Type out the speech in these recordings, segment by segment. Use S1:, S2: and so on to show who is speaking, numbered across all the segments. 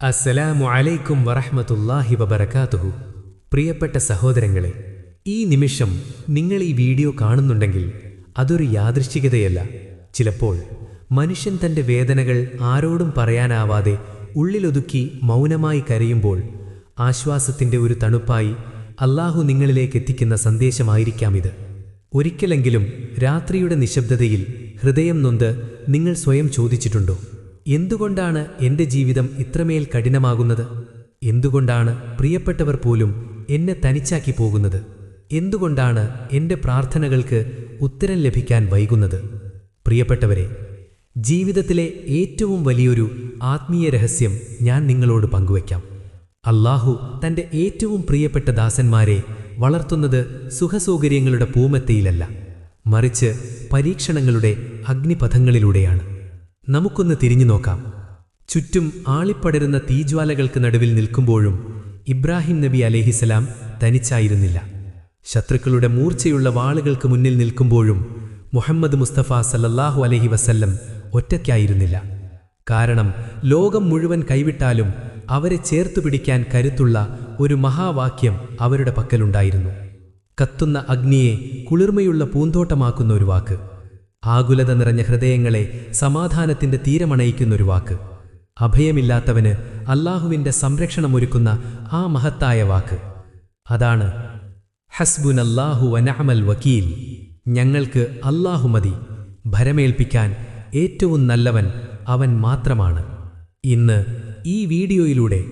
S1: അസ്സലാമു അലൈക്കും വറഹ്മത്തുള്ളാഹി വബറകാതുഹു. പ്രിയപ്പെട്ട സഹോദരങ്ങളെ, ഈ നിമിഷം നിങ്ങൾ ഈ വീഡിയോ കാണുന്നുണ്ടെങ്കിൽ അതൊരു യാദൃശ്ചികതയല്ല. ചിലപ്പോൾ മനുഷ്യൻ തൻ്റെ വേദനകൾ ആരോടും പറയാനാവാതെ ഉള്ളിലൊതുക്കി മൗനമായി കരയുമ്പോൾ ആശ്വാസത്തിൻ്റെ ഒരു തണുപ്പായി അല്ലാഹു നിങ്ങളിലേക്ക് എത്തിക്കുന്ന സന്ദേശമായിരിക്കാം ഇത്. ഒരിക്കലെങ്കിലും രാത്രിയുടെ നിശബ്ദതയിൽ ഹൃദയം നൊന്ത് നിങ്ങൾ സ്വയം ചോദിച്ചിട്ടുണ്ടോ, എന്തുകൊണ്ടാണ് എൻ്റെ ജീവിതം ഇത്രമേൽ കഠിനമാകുന്നത്? എന്തുകൊണ്ടാണ് പ്രിയപ്പെട്ടവർ പോലും എന്നെ തനിച്ചാക്കി പോകുന്നത്? എന്തുകൊണ്ടാണ് എൻ്റെ പ്രാർത്ഥനകൾക്ക് ഉത്തരം ലഭിക്കാൻ വൈകുന്നത്? പ്രിയപ്പെട്ടവരെ, ജീവിതത്തിലെ ഏറ്റവും വലിയൊരു ആത്മീയ രഹസ്യം ഞാൻ നിങ്ങളോട് പങ്കുവയ്ക്കാം. അല്ലാഹു തൻ്റെ ഏറ്റവും പ്രിയപ്പെട്ട ദാസന്മാരെ വളർത്തുന്നത് സുഖസൗകര്യങ്ങളുടെ പൂമത്തയിലല്ല, മറിച്ച് പരീക്ഷണങ്ങളുടെ അഗ്നിപഥങ്ങളിലൂടെയാണ്. നമുക്കൊന്ന് തിരിഞ്ഞു നോക്കാം. ചുറ്റും ആളിപ്പടരുന്ന തീജ്വാലകൾക്ക് നടുവിൽ നിൽക്കുമ്പോഴും ഇബ്രാഹിം നബി അലൈഹിസലാം തനിച്ചായിരുന്നില്ല. ശത്രുക്കളുടെ മൂർച്ചയുള്ള വാളുകൾക്ക് മുന്നിൽ നിൽക്കുമ്പോഴും മുഹമ്മദ് മുസ്തഫ സല്ലല്ലാഹു അലൈഹി വസല്ലം ഒറ്റയ്ക്കായിരുന്നില്ല. കാരണം ലോകം മുഴുവൻ കൈവിട്ടാലും അവരെ ചേർത്തുപിടിക്കാൻ കരുത്തുള്ള ഒരു മഹാവാക്യം അവരുടെ പക്കലുണ്ടായിരുന്നു. കത്തുന്ന അഗ്നിയെ കുളിർമയുള്ള പൂന്തോട്ടമാക്കുന്ന ഒരു വാക്ക്, ആകുലത നിറഞ്ഞ ഹൃദയങ്ങളെ സമാധാനത്തിൻ്റെ തീരമണയിക്കുന്നൊരു വാക്ക്, അഭയമില്ലാത്തവന് അല്ലാഹുവിൻ്റെ സംരക്ഷണമൊരുക്കുന്ന ആ മഹത്തായ വാക്ക്, അതാണ് ഹസ്ബുനല്ലാഹു വനഅമൽ വക്കീൽ. ഞങ്ങൾക്ക് അല്ലാഹു മതി, ഭരമേൽപ്പിക്കാൻ ഏറ്റവും നല്ലവൻ അവൻ മാത്രമാണ്. ഇന്ന് ഈ വീഡിയോയിലൂടെ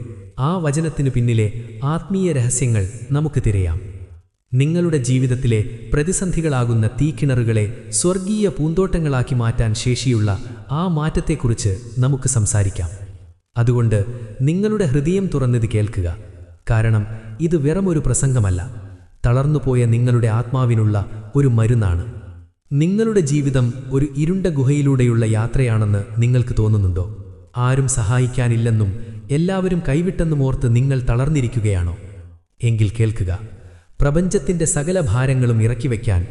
S1: ആ വചനത്തിനു പിന്നിലെ ആത്മീയ രഹസ്യങ്ങൾ നമുക്ക് തിരയാം. നിങ്ങളുടെ ജീവിതത്തിലെ പ്രതിസന്ധികളാകുന്ന തീക്കിണറുകളെ സ്വർഗീയ പൂന്തോട്ടങ്ങളാക്കി മാറ്റാൻ ശേഷിയുള്ള ആ മാറ്റത്തെക്കുറിച്ച് നമുക്ക് സംസാരിക്കാം. അതുകൊണ്ട് നിങ്ങളുടെ ഹൃദയം തുറന്നത് കേൾക്കുക. കാരണം ഇത് വെറുമൊരു പ്രസംഗമല്ല, തളർന്നുപോയ നിങ്ങളുടെ ആത്മാവിനുള്ള ഒരു മരുന്നാണ്. നിങ്ങളുടെ ജീവിതം ഒരു ഇരുണ്ട ഗുഹയിലൂടെയുള്ള യാത്രയാണെന്ന് നിങ്ങൾക്ക് തോന്നുന്നുണ്ടോ? ആരും സഹായിക്കാനില്ലെന്നും എല്ലാവരും കൈവിട്ടെന്നും ഓർത്ത് നിങ്ങൾ തളർന്നിരിക്കുകയാണോ? എങ്കിൽ കേൾക്കുക. പ്രപഞ്ചത്തിൻ്റെ സകല ഭാരങ്ങളും ഇറക്കിവെക്കാൻ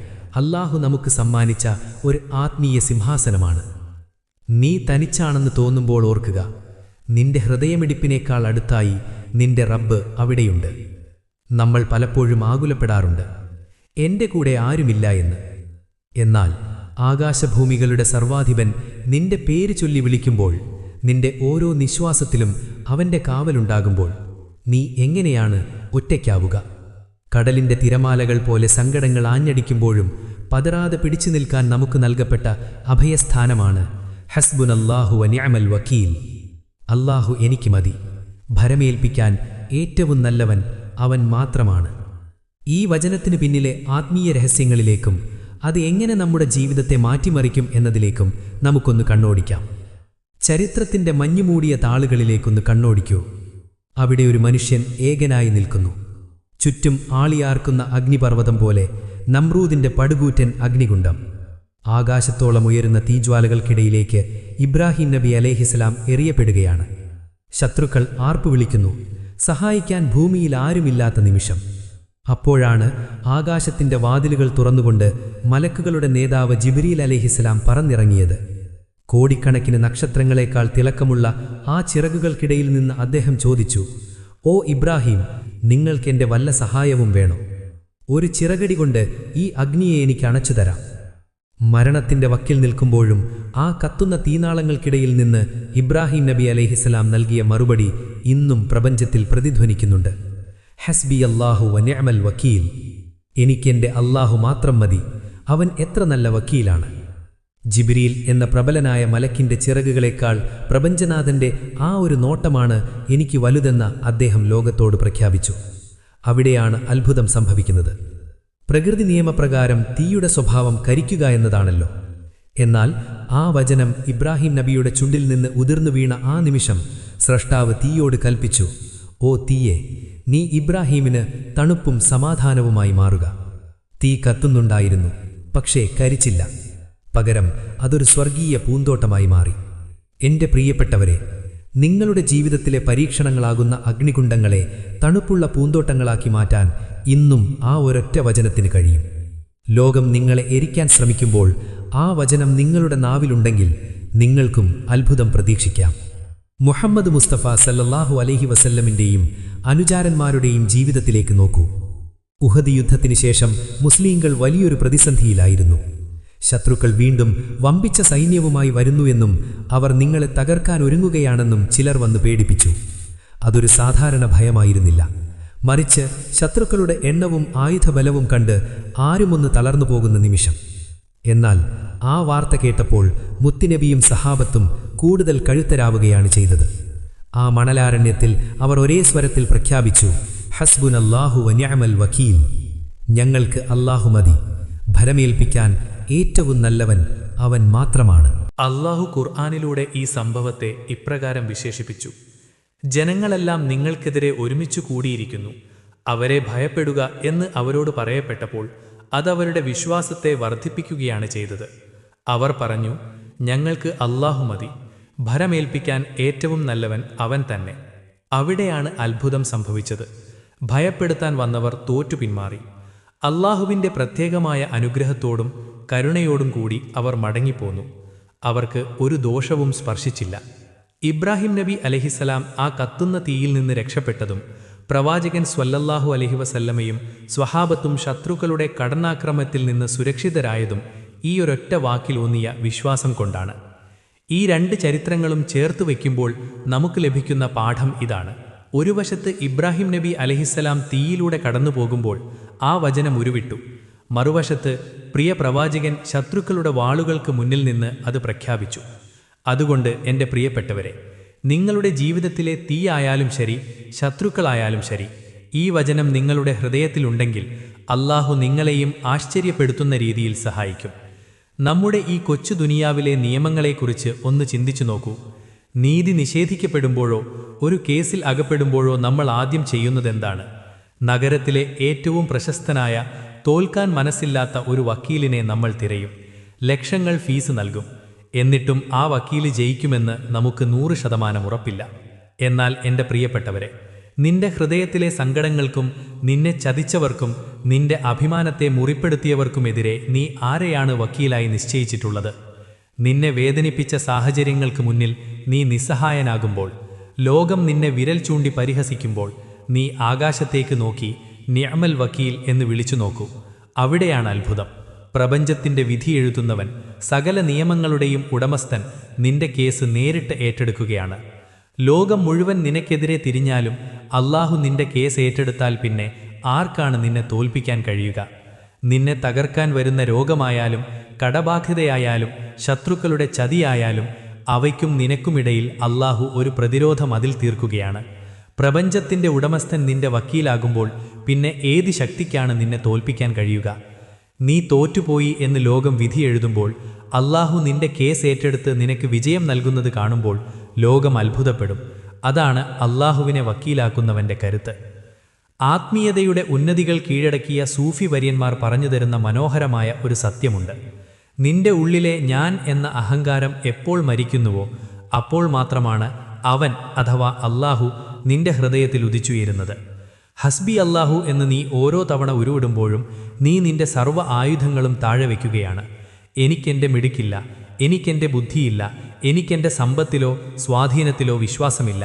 S1: അല്ലാഹു നമുക്ക് സമ്മാനിച്ച ഒരു ആത്മീയ സിംഹാസനമാണ്. നീ തനിച്ചാണെന്ന് തോന്നുമ്പോൾ ഓർക്കുക, നിന്റെ ഹൃദയമിടിപ്പിനേക്കാൾ അടുത്തായി നിന്റെ റബ്ബ് അവിടെയുണ്ട്. നമ്മൾ പലപ്പോഴും ആകുലപ്പെടാറുണ്ട്, എൻ്റെ കൂടെ ആരുമില്ല എന്ന്. എന്നാൽ ആകാശഭൂമികളുടെ സർവാധിപൻ നിന്റെ പേര് ചൊല്ലി വിളിക്കുമ്പോൾ, നിന്റെ ഓരോ നിശ്വാസത്തിലും അവൻ്റെ കാവലുണ്ടാകുമ്പോൾ നീ എങ്ങനെയാണ് ഒറ്റയ്ക്കാവുക? കടലിൻ്റെ തിരമാലകൾ പോലെ സങ്കടങ്ങൾ ആഞ്ഞടിക്കുമ്പോഴും പതറാതെ പിടിച്ചു നിൽക്കാൻ നമുക്ക് നൽകപ്പെട്ട അഭയസ്ഥാനമാണ് ഹസ്ബുനല്ലാഹു വനിഅമൽ വക്കീൽ. അല്ലാഹു എനിക്ക് മതി, ഭരമേൽപ്പിക്കാൻ ഏറ്റവും നല്ലവൻ അവൻ മാത്രമാണ്. ഈ വചനത്തിനു പിന്നിലെ ആത്മീയ രഹസ്യങ്ങളിലേക്കും അത് എങ്ങനെ നമ്മുടെ ജീവിതത്തെ മാറ്റിമറിക്കും എന്നതിലേക്കും നമുക്കൊന്ന് കണ്ണോടിക്കാം. ചരിത്രത്തിൻ്റെ മഞ്ഞുമൂടിയ താളുകളിലേക്കൊന്ന് കണ്ണോടിക്കൂ. അവിടെ ഒരു മനുഷ്യൻ ഏകനായി നിൽക്കുന്നു. ചുറ്റും ആളിയാർക്കുന്ന അഗ്നിപർവ്വതം പോലെ നമ്രൂദിൻ്റെ പടുകൂറ്റൻ അഗ്നികുണ്ഡം. ആകാശത്തോളം ഉയരുന്ന തീജ്വാലകൾക്കിടയിലേക്ക് ഇബ്രാഹിം നബി അലൈഹിസ്സലാം എറിയപ്പെടുകയാണ്. ശത്രുക്കൾ ആർപ്പു വിളിക്കുന്നു, സഹായിക്കാൻ ഭൂമിയിൽ ആരുമില്ലാത്ത നിമിഷം. അപ്പോഴാണ് ആകാശത്തിൻ്റെ വാതിലുകൾ തുറന്നുകൊണ്ട് മലക്കുകളുടെ നേതാവ് ജിബ്രീൽ അലൈഹിസ്സലാം പറന്നിറങ്ങിയത്. കോടിക്കണക്കിന് നക്ഷത്രങ്ങളെക്കാൾ തിളക്കമുള്ള ആ ചിറകുകൾക്കിടയിൽ നിന്ന് അദ്ദേഹം ചോദിച്ചു, ഓ ഇബ്രാഹിം, നിങ്ങൾക്കെൻ്റെ വല്ല സഹായവും വേണോ? ഒരു ചിറകടി കൊണ്ട് ഈ അഗ്നിയെ എനിക്ക് അണച്ചു തരാം. മരണത്തിൻ്റെ വക്കിൽ നിൽക്കുമ്പോഴും ആ കത്തുന്ന തീനാളങ്ങൾക്കിടയിൽ നിന്ന് ഇബ്രാഹിം നബി അലൈഹിസ്സലാം നൽകിയ മറുപടി ഇന്നും പ്രപഞ്ചത്തിൽ പ്രതിധ്വനിക്കുന്നുണ്ട്. ഹസ്ബി അല്ലാഹു വനിഅമൽ വക്കീൽ. എനിക്കെൻ്റെ അല്ലാഹു മാത്രം മതി, അവൻ എത്ര നല്ല വക്കീലാണ്. ജിബ്രീൽ എന്ന പ്രബലനായ മലക്കിൻ്റെ ചിറകുകളേക്കാൾ പ്രപഞ്ചനാഥൻ്റെ ആ ഒരു നോട്ടമാണ് എനിക്ക് വലുതെന്ന് അദ്ദേഹം ലോകത്തോട് പ്രഖ്യാപിച്ചു. അവിടെയാണ് അത്ഭുതം സംഭവിക്കുന്നത്. പ്രകൃതി നിയമപ്രകാരം തീയുടെ സ്വഭാവം കരിക്കുക എന്നതാണല്ലോ. എന്നാൽ ആ വചനം ഇബ്രാഹിം നബിയുടെ ചുണ്ടിൽ നിന്ന് ഉതിർന്നു വീണ ആ നിമിഷം സ്രഷ്ടാവ് തീയോട് കൽപ്പിച്ചു, ഓ തീയെ, നീ ഇബ്രാഹീമിന് തണുപ്പും സമാധാനവുമായി മാറുക. തീ കത്തുന്നുണ്ടായിരുന്നു, പക്ഷേ കരിച്ചില്ല. പകരം അതൊരു സ്വർഗീയ പൂന്തോട്ടമായി മാറി. എൻ്റെ പ്രിയപ്പെട്ടവരെ, നിങ്ങളുടെ ജീവിതത്തിലെ പരീക്ഷണങ്ങളാകുന്ന അഗ്നികുണ്ഡങ്ങളെ തണുപ്പുള്ള പൂന്തോട്ടങ്ങളാക്കി മാറ്റാൻ ഇന്നും ആ ഒരൊറ്റ വചനത്തിന് കഴിയും. ലോകം നിങ്ങളെ എരിക്കാൻ ശ്രമിക്കുമ്പോൾ ആ വചനം നിങ്ങളുടെ നാവിലുണ്ടെങ്കിൽ നിങ്ങൾക്കും അത്ഭുതം പ്രതീക്ഷിക്കാം. മുഹമ്മദ് മുസ്തഫ സല്ലല്ലാഹു അലൈഹി വസല്ലമിന്റെയും അനുചാരന്മാരുടെയും ജീവിതത്തിലേക്ക് നോക്കൂ. ഉഹദ് യുദ്ധത്തിന് ശേഷം മുസ്ലിങ്ങൾ വലിയൊരു പ്രതിസന്ധിയിലായിരുന്നു. ശത്രുക്കൾ വീണ്ടും വമ്പിച്ച സൈന്യവുമായി വരുന്നുവെന്നും അവർ നിങ്ങളെ തകർക്കാൻ ഒരുങ്ങുകയാണെന്നും ചിലർ വന്ന് പേടിപ്പിച്ചു. അതൊരു സാധാരണ ഭയമായിരുന്നില്ല. മറിച്ച് ശത്രുക്കളുടെ എണ്ണവും ആയുധബലവും കണ്ട് ആരുമൊന്ന് തളർന്നു പോകുന്ന നിമിഷം. എന്നാൽ ആ വാർത്ത കേട്ടപ്പോൾ മുത്തുനബിയും സഹാബത്തും കൂടുതൽ കഴുത്തരാവുകയാണ് ചെയ്തത്. ആ മണലാരണ്യത്തിൽ അവർ ഒരേ സ്വരത്തിൽ പ്രഖ്യാപിച്ചു, ഹസ്ബുനല്ലാഹു വനിഅമൽ വക്കീൽ. ഞങ്ങൾക്ക് അല്ലാഹു മതി, ഭരമേൽപ്പിക്കാൻ ഏറ്റവും നല്ലവൻ അവൻ മാത്രമാണ്.
S2: അല്ലാഹു ഖുർആനിലൂടെ ഈ സംഭവത്തെ ഇപ്രകാരം വിശേഷിപ്പിച്ചു: ജനങ്ങളെല്ലാം നിങ്ങൾക്കെതിരെ ഒരുമിച്ചു കൂടിയിരിക്കുന്നു, അവരെ ഭയപ്പെടുക എന്ന് അവരോട് പറയപ്പെട്ടപ്പോൾ അതവരുടെ വിശ്വാസത്തെ വർദ്ധിപ്പിക്കുകയാണ് ചെയ്തത്. അവർ പറഞ്ഞു, ഞങ്ങൾക്ക് അല്ലാഹു മതി, ഭരമേൽപ്പിക്കാൻ ഏറ്റവും നല്ലവൻ അവൻ തന്നെ. അവിടെയാണ് അത്ഭുതം സംഭവിച്ചത്. ഭയപ്പെടുത്താൻ വന്നവർ തോറ്റു പിന്മാറി. അല്ലാഹുവിൻ്റെ പ്രത്യേകമായ അനുഗ്രഹത്തോടും കരുണയോടും കൂടി അവർ മടങ്ങിപ്പോന്നു. അവർക്ക് ഒരു ദോഷവും സ്പർശിച്ചില്ല. ഇബ്രാഹിം നബി അലൈഹിസ്സലാം ആ കത്തുന്ന തീയിൽ നിന്ന് രക്ഷപ്പെട്ടതും പ്രവാചകൻ സ്വല്ലല്ലാഹു അലൈഹി വസല്ലമയും സ്വഹാബത്തും ശത്രുക്കളുടെ കടന്നാക്രമത്തിൽ നിന്ന് സുരക്ഷിതരായതും ഈ ഒരൊറ്റ വാക്കിലൂന്നിയ വിശ്വാസം കൊണ്ടാണ്. ഈ രണ്ട് ചരിത്രങ്ങളും ചേർത്ത് വയ്ക്കുമ്പോൾ നമുക്ക് ലഭിക്കുന്ന പാഠം ഇതാണ്. ഒരു വശത്ത് ഇബ്രാഹിം നബി അലൈഹിസ്സലാം തീയിലൂടെ കടന്നു പോകുമ്പോൾ ആ വചനം ഉരുവിട്ടു. മറുവശത്ത് പ്രിയ പ്രവാചകൻ ശത്രുക്കളുടെ വാളുകൾക്ക് മുന്നിൽ നിന്ന് അത് പ്രഖ്യാപിച്ചു. അതുകൊണ്ട് എൻ്റെ പ്രിയപ്പെട്ടവരെ, നിങ്ങളുടെ ജീവിതത്തിലെ തീയായാലും ശരി, ശത്രുക്കളായാലും ശരി, ഈ വചനം നിങ്ങളുടെ ഹൃദയത്തിലുണ്ടെങ്കിൽ അല്ലാഹു നിങ്ങളെയും ആശ്ചര്യപ്പെടുത്തുന്ന രീതിയിൽ സഹായിക്കും. നമ്മുടെ ഈ കൊച്ചു ദുനിയാവിലെ നിയമങ്ങളെക്കുറിച്ച് ഒന്ന് ചിന്തിച്ചു നോക്കൂ. നീതി നിഷേധിക്കപ്പെടുമ്പോഴോ ഒരു കേസിൽ അകപ്പെടുമ്പോഴോ നമ്മൾ ആദ്യം ചെയ്യുന്നതെന്താണ്? നഗരത്തിലെ ഏറ്റവും പ്രശസ്തനായ, തോൽക്കാൻ മനസ്സില്ലാത്ത ഒരു വക്കീലിനെ നമ്മൾ തിരയും. ലക്ഷങ്ങൾ ഫീസ് നൽകും. എന്നിട്ടും ആ വക്കീല് ജയിക്കുമെന്ന് നമുക്ക് 100% ഉറപ്പില്ല. എന്നാൽ എൻ്റെ പ്രിയപ്പെട്ടവരെ, നിന്റെ ഹൃദയത്തിലെ സങ്കടങ്ങൾക്കും നിന്നെ ചതിച്ചവർക്കും നിന്റെ അഭിമാനത്തെ മുറിപ്പെടുത്തിയവർക്കുമെതിരെ നീ ആരെയാണ് വക്കീലായി നിശ്ചയിച്ചിട്ടുള്ളത്? നിന്നെ വേദനിപ്പിച്ച സാഹചര്യങ്ങൾക്ക് മുന്നിൽ നീ നിസ്സഹായനാകുമ്പോൾ, ലോകം നിന്നെ വിരൽ ചൂണ്ടി പരിഹസിക്കുമ്പോൾ, നീ ആകാശത്തേക്ക് നോക്കി നിഅമൽ വക്കീൽ എന്ന് വിളിച്ചു നോക്കൂ. അവിടെയാണ് അത്ഭുതം. പ്രപഞ്ചത്തിൻ്റെ വിധി എഴുതുന്നവൻ, സകല നിയമങ്ങളുടെയും ഉടമസ്ഥൻ നിന്റെ കേസ് നേരിട്ട് ഏറ്റെടുക്കുകയാണ്. ലോകം മുഴുവൻ നിനക്കെതിരെ തിരിഞ്ഞാലും അല്ലാഹു നിന്റെ കേസ് ഏറ്റെടുത്താൽ പിന്നെ ആർക്കാണ് നിന്നെ തോൽപ്പിക്കാൻ കഴിയുക? നിന്നെ തകർക്കാൻ വരുന്ന രോഗമായാലും കടബാധ്യതയായാലും ശത്രുക്കളുടെ ചതിയായാലും അവയ്ക്കും നിനക്കുമിടയിൽ അല്ലാഹു ഒരു പ്രതിരോധ മതിൽ തീർക്കുകയാണ്. പ്രപഞ്ചത്തിൻ്റെ ഉടമസ്ഥൻ നിന്റെ വക്കീലാകുമ്പോൾ പിന്നെ ഏത് ശക്തിക്കാണ് നിന്നെ തോൽപ്പിക്കാൻ കഴിയുക? നീ തോറ്റുപോയി എന്ന് ലോകം വിധി എഴുതുമ്പോൾ അല്ലാഹു നിന്റെ കേസ് ഏറ്റെടുത്ത് നിനക്ക് വിജയം നൽകുന്നത് കാണുമ്പോൾ ലോകം അത്ഭുതപ്പെടും. അതാണ് അല്ലാഹുവിനെ വക്കീലാക്കുന്നവൻ്റെ കരുത്ത്. ആത്മീയതയുടെ ഉന്നതികൾ കീഴടക്കിയ സൂഫി വര്യന്മാർ പറഞ്ഞു തരുന്ന മനോഹരമായ ഒരു സത്യമുണ്ട്. നിന്റെ ഉള്ളിലെ ഞാൻ എന്ന അഹങ്കാരം എപ്പോൾ മരിക്കുന്നുവോ അപ്പോൾ മാത്രമാണ് അവൻ അഥവാ അല്ലാഹു നിന്റെ ഹൃദയത്തിൽ ഉദിച്ചുയരുന്നത്. ഹസ്ബി അല്ലാഹു എന്ന് നീ ഓരോ തവണ ഉരുവിടുമ്പോഴും നീ നിന്റെ സർവ്വ ആയുധങ്ങളും താഴെ വയ്ക്കുകയാണ്. എനിക്കെൻ്റെ മിടുക്കില്ല, എനിക്കെൻ്റെ ബുദ്ധിയില്ല, എനിക്കെൻ്റെ സമ്പത്തിലോ സ്വാധീനത്തിലോ വിശ്വാസമില്ല,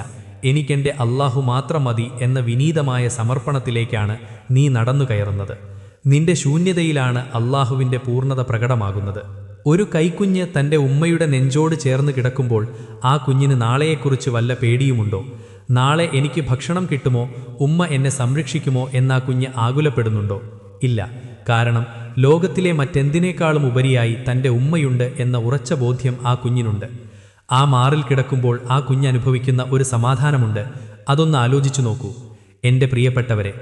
S2: എനിക്കെൻ്റെ അല്ലാഹു മാത്രം മതി എന്ന വിനീതമായ സമർപ്പണത്തിലേക്കാണ് നീ നടന്നു കയറുന്നത്. നിന്റെ ശൂന്യതയിലാണ് അല്ലാഹുവിൻ്റെ പൂർണ്ണത പ്രകടമാകുന്നത്. ഒരു കൈക്കുഞ്ഞ് തൻ്റെ ഉമ്മയുടെ നെഞ്ചോട് ചേർന്ന് കിടക്കുമ്പോൾ ആ കുഞ്ഞിന് നാളെയെക്കുറിച്ച് വല്ല പേടിയുമുണ്ടോ? നാളെ എനിക്ക് ഭക്ഷണം കിട്ടുമോ, ഉമ്മ എന്നെ സംരക്ഷിക്കുമോ എന്നാ കുഞ്ഞ് ആകുലപ്പെടുന്നുണ്ടോ? ഇല്ല. കാരണം ലോകത്തിലെ മറ്റെന്തിനേക്കാളും ഉപരിയായി തൻ്റെ ഉമ്മയുണ്ട് എന്ന ഉറച്ച ബോധ്യം ആ കുഞ്ഞിനുണ്ട്. ആ മാറിൽ കിടക്കുമ്പോൾ ആ കുഞ്ഞനുഭവിക്കുന്ന ഒരു സമാധാനമുണ്ട്. അതൊന്ന് ആലോചിച്ചു നോക്കൂ. എൻ്റെ പ്രിയപ്പെട്ടവരെ,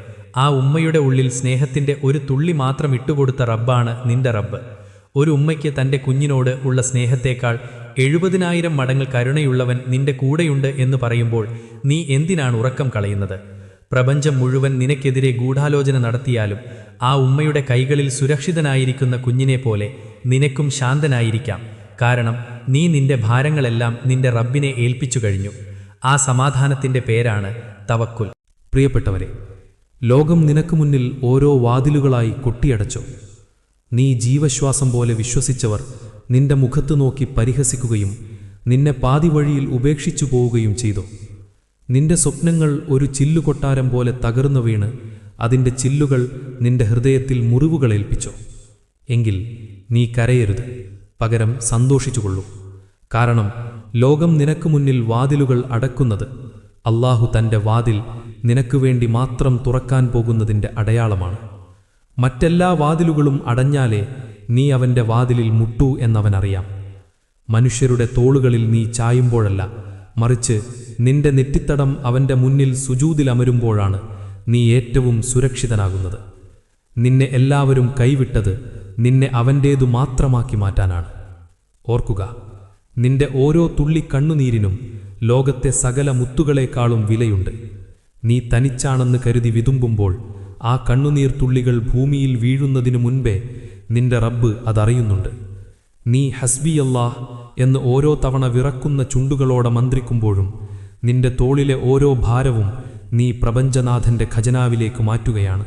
S2: ആ ഉമ്മയുടെ ഉള്ളിൽ സ്നേഹത്തിൻ്റെ ഒരു തുള്ളി മാത്രം ഇട്ടുകൊടുത്ത റബ്ബാണ് നിന്റെ റബ്ബ്. ഒരു ഉമ്മയ്ക്ക് തൻ്റെ കുഞ്ഞിനോട് ഉള്ള സ്നേഹത്തേക്കാൾ 70,000 മടങ്ങ് കരുണയുള്ളവൻ നിന്റെ കൂടെയുണ്ട് എന്ന് പറയുമ്പോൾ നീ എന്തിനാണ് ഉറക്കം കളയുന്നത്? പ്രപഞ്ചം മുഴുവൻ നിനക്കെതിരെ ഗൂഢാലോചന നടത്തിയാലും ആ ഉമ്മയുടെ കൈകളിൽ സുരക്ഷിതനായിരിക്കുന്ന കുഞ്ഞിനെ പോലെ നിനക്കും ശാന്തനായിരിക്കാം. കാരണം നീ നിന്റെ ഭാരങ്ങളെല്ലാം നിന്റെ റബ്ബിനെ ഏൽപ്പിച്ചു കഴിഞ്ഞു. ആ സമാധാനത്തിൻ്റെ പേരാണ് തവക്കുൽ.
S3: പ്രിയപ്പെട്ടവരെ, ലോകം നിനക്ക് മുന്നിൽ ഓരോ വാതിലുകളായി കൊട്ടിയടച്ചോ? നീ ജീവശ്വാസം പോലെ വിശ്വസിച്ചവർ നിന്റെ മുഖത്ത് നോക്കി പരിഹസിക്കുകയും നിന്നെ പാതിവഴിയിൽ ഉപേക്ഷിച്ചു പോവുകയും ചെയ്തോ? നിന്റെ സ്വപ്നങ്ങൾ ഒരു ചില്ലുകൊട്ടാരം പോലെ തകർന്നു വീണ് അതിൻ്റെ ചില്ലുകൾ നിന്റെ ഹൃദയത്തിൽ മുറിവുകളേൽപ്പിച്ചോ? എങ്കിൽ നീ കരയരുത്, പകരം സന്തോഷിച്ചുകൊള്ളൂ. കാരണം ലോകം നിനക്ക് മുന്നിൽ വാതിലുകൾ അടക്കുന്നത് അല്ലാഹു തൻ്റെ വാതിൽ നിനക്ക് വേണ്ടി മാത്രം തുറക്കാൻ പോകുന്നതിൻ്റെ അടയാളമാണ്. മറ്റെല്ലാ വാതിലുകളും അടഞ്ഞാലേ നീ അവൻ്റെ വാതിലിൽ മുട്ടൂ എന്നവനറിയാം. മനുഷ്യരുടെ തോളുകളിൽ നീ ചായുമ്പോഴല്ല, മറിച്ച് നിന്റെ നെറ്റിത്തടം അവൻ്റെ മുന്നിൽ സുജൂദിലമരുമ്പോഴാണ് നീ ഏറ്റവും സുരക്ഷിതനാകുന്നത്. നിന്നെ എല്ലാവരും കൈവിട്ടത് നിന്നെ അവൻ്റേതു മാത്രമാക്കി മാറ്റാനാണ്. ഓർക്കുക, നിന്റെ ഓരോ തുള്ളി കണ്ണുനീരിനും ലോകത്തെ സകല മുത്തുകളെക്കാളും വിലയുണ്ട്. നീ തനിച്ചാണെന്ന് കരുതി വിതുമ്പുമ്പോൾ ആ കണ്ണുനീർ തുള്ളികൾ ഭൂമിയിൽ വീഴുന്നതിനു മുൻപേ നിന്റെ റബ്ബ് അതറിയുന്നുണ്ട്. നീ ഹസ്ബിയല്ലാഹ് എന്ന് ഓരോ തവണ വിറക്കുന്ന ചുണ്ടുകളോടെ മന്ത്രിക്കുമ്പോഴും നിന്റെ തോളിലെ ഓരോ ഭാരവും നീ പ്രപഞ്ചനാഥൻ്റെ ഖജനാവിലേക്ക് മാറ്റുകയാണ്.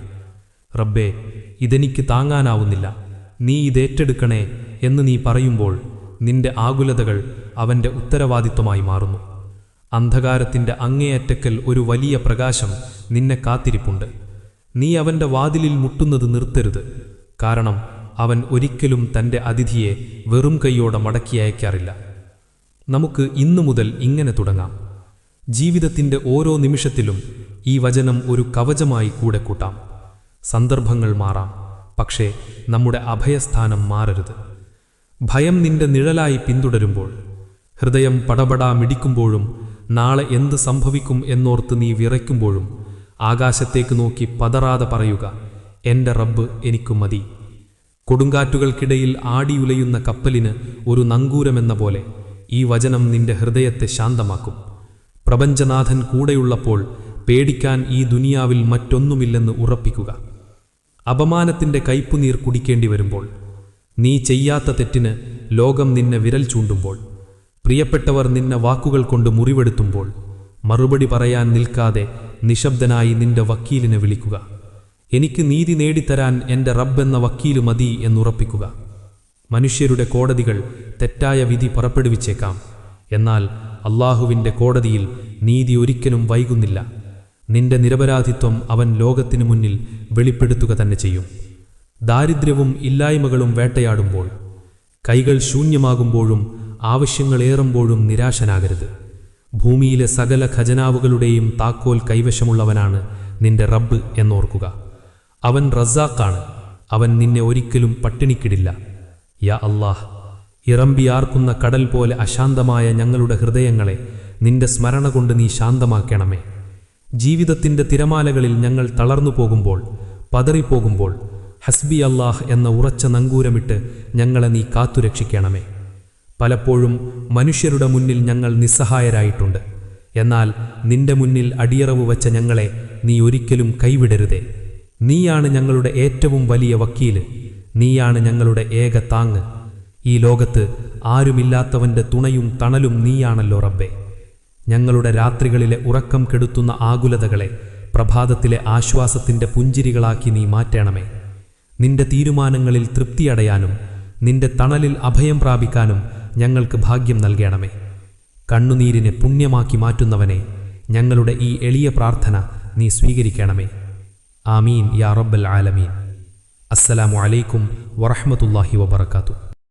S3: റബ്ബേ, ഇതെനിക്ക് താങ്ങാനാവുന്നില്ല, നീ ഇതേറ്റെടുക്കണേ എന്ന് നീ പറയുമ്പോൾ നിന്റെ ആകുലതകൾ അവൻ്റെ ഉത്തരവാദിത്വമായി മാറുന്നു. അന്ധകാരത്തിൻ്റെ അങ്ങേയറ്റക്കൽ ഒരു വലിയ പ്രകാശം നിന്നെ കാത്തിരിപ്പുണ്ട്. നീ അവൻ്റെ വാതിലിൽ മുട്ടുന്നത് നിർത്തരുത്, കാരണം അവൻ ഒരിക്കലും തൻ്റെ അതിഥിയെ വെറും കൈയോടെ മടക്കി അയക്കാറില്ല. നമുക്ക് ഇന്നു മുതൽ ഇങ്ങനെ തുടങ്ങാം. ജീവിതത്തിൻ്റെ ഓരോ നിമിഷത്തിലും ഈ വചനം ഒരു കവചമായി കൂടെ കൂട്ടാം. സന്ദർഭങ്ങൾ മാറാം, പക്ഷേ നമ്മുടെ അഭയസ്ഥാനം മാറരുത്. ഭയം നിന്റെ നിഴലായി പിന്തുടരുമ്പോൾ, ഹൃദയം പടപടാ മിടിക്കുമ്പോഴും നാളെ എന്ത് സംഭവിക്കും എന്നോർത്ത് നീ വിറയ്ക്കുമ്പോഴും ആകാശത്തേക്ക് നോക്കി പതറാതെ പറയുക, എൻ്റെ റബ്ബ് എനിക്കു മതി. കൊടുങ്കാറ്റുകൾക്കിടയിൽ ആടിയുലയുന്ന കപ്പലിന് ഒരു നങ്കൂരമെന്ന പോലെ ഈ വചനം നിന്റെ ഹൃദയത്തെ ശാന്തമാക്കും. പ്രപഞ്ചനാഥൻ കൂടെയുള്ളപ്പോൾ പേടിക്കാൻ ഈ ദുനിയാവിൽ മറ്റൊന്നുമില്ലെന്ന് ഉറപ്പിക്കുക. അപമാനത്തിൻ്റെ കയ്പുനീർ കുടിക്കേണ്ടി വരുമ്പോൾ, നീ ചെയ്യാത്ത തെറ്റിന് ലോകം നിന്നെ വിരൽ ചൂണ്ടുമ്പോൾ, പ്രിയപ്പെട്ടവർ നിന്നെ വാക്കുകൾ കൊണ്ട് മുറിവെടുത്തുമ്പോൾ, മറുപടി പറയാൻ നിൽക്കാതെ നിശബ്ദനായി നിന്റെ വക്കീലിനെ വിളിക്കുക. എനിക്ക് നീതി നേടിത്തരാൻ എൻ്റെ റബ്ബെന്ന വക്കീല് മതി എന്നുറപ്പിക്കുക. മനുഷ്യരുടെ കോടതികൾ തെറ്റായ വിധി പുറപ്പെടുവിച്ചേക്കാം, എന്നാൽ അല്ലാഹുവിൻ്റെ കോടതിയിൽ നീതി ഒരിക്കലും വൈകുന്നില്ല. നിന്റെ നിരപരാധിത്വം അവൻ ലോകത്തിനു മുന്നിൽ വെളിപ്പെടുത്തുക തന്നെ ചെയ്യും. ദാരിദ്ര്യവും ഇല്ലായ്മകളും വേട്ടയാടുമ്പോൾ, കൈകൾ ശൂന്യമാകുമ്പോഴും ആവശ്യങ്ങളേറുമ്പോഴും നിരാശനാകരുത്. ഭൂമിയിലെ സകല ഖജനാവുകളുടെയും താക്കോൽ കൈവശമുള്ളവനാണ് നിന്റെ റബ്ബ് എന്നോർക്കുക. അവൻ റസാഖാണ്, അവൻ നിന്നെ ഒരിക്കലും പട്ടിണിക്കിടില്ല. യാ അല്ലാഹ്, ഇറമ്പിയാർക്കുന്ന കടൽ പോലെ അശാന്തമായ ഞങ്ങളുടെ ഹൃദയങ്ങളെ നിന്റെ സ്മരണ കൊണ്ട് നീ ശാന്തമാക്കണമേ. ജീവിതത്തിൻ്റെ തിരമാലകളിൽ ഞങ്ങൾ തളർന്നു പോകുമ്പോൾ, പതറിപ്പോകുമ്പോൾ, ഹസ്ബി അല്ലാഹ് എന്ന ഉറച്ച നങ്കൂരമിട്ട് ഞങ്ങളെ നീ കാത്തുരക്ഷിക്കണമേ. പലപ്പോഴും മനുഷ്യരുടെ മുന്നിൽ ഞങ്ങൾ നിസ്സഹായരായിട്ടുണ്ട്. എന്നാൽ നിന്റെ മുന്നിൽ അടിയറവ് വച്ച ഞങ്ങളെ നീ ഒരിക്കലും കൈവിടരുതേ. നീയാണ് ഞങ്ങളുടെ ഏറ്റവും വലിയ വക്കീല്, നീയാണ് ഞങ്ങളുടെ ഏക താങ്ങ്. ഈ ലോകത്ത് ആരുമില്ലാത്തവൻ്റെ തുണയും തണലും നീയാണല്ലോ റബ്ബേ. ഞങ്ങളുടെ രാത്രികളിലെ ഉറക്കം കെടുത്തുന്ന ആകുലതകളെ പ്രഭാതത്തിലെ ആശ്വാസത്തിൻ്റെ പുഞ്ചിരികളാക്കി നീ മാറ്റണമേ. നിന്റെ തീരുമാനങ്ങളിൽ തൃപ്തിയടയാനും നിന്റെ തണലിൽ അഭയം പ്രാപിക്കാനും ഞങ്ങൾക്ക് ഭാഗ്യം നൽകണമേ. കണ്ണുനീരിനെ പുണ്യമാക്കി മാറ്റുന്നവനെ, ഞങ്ങളുടെ ഈ എളിയ പ്രാർത്ഥന നീ സ്വീകരിക്കണമേ. ആമീൻ യാ റബ്ബൽ ആലമീൻ. അസ്സലാമു അലൈക്കും വറഹ്മത്തുള്ളാഹി വബറകാതുഹു.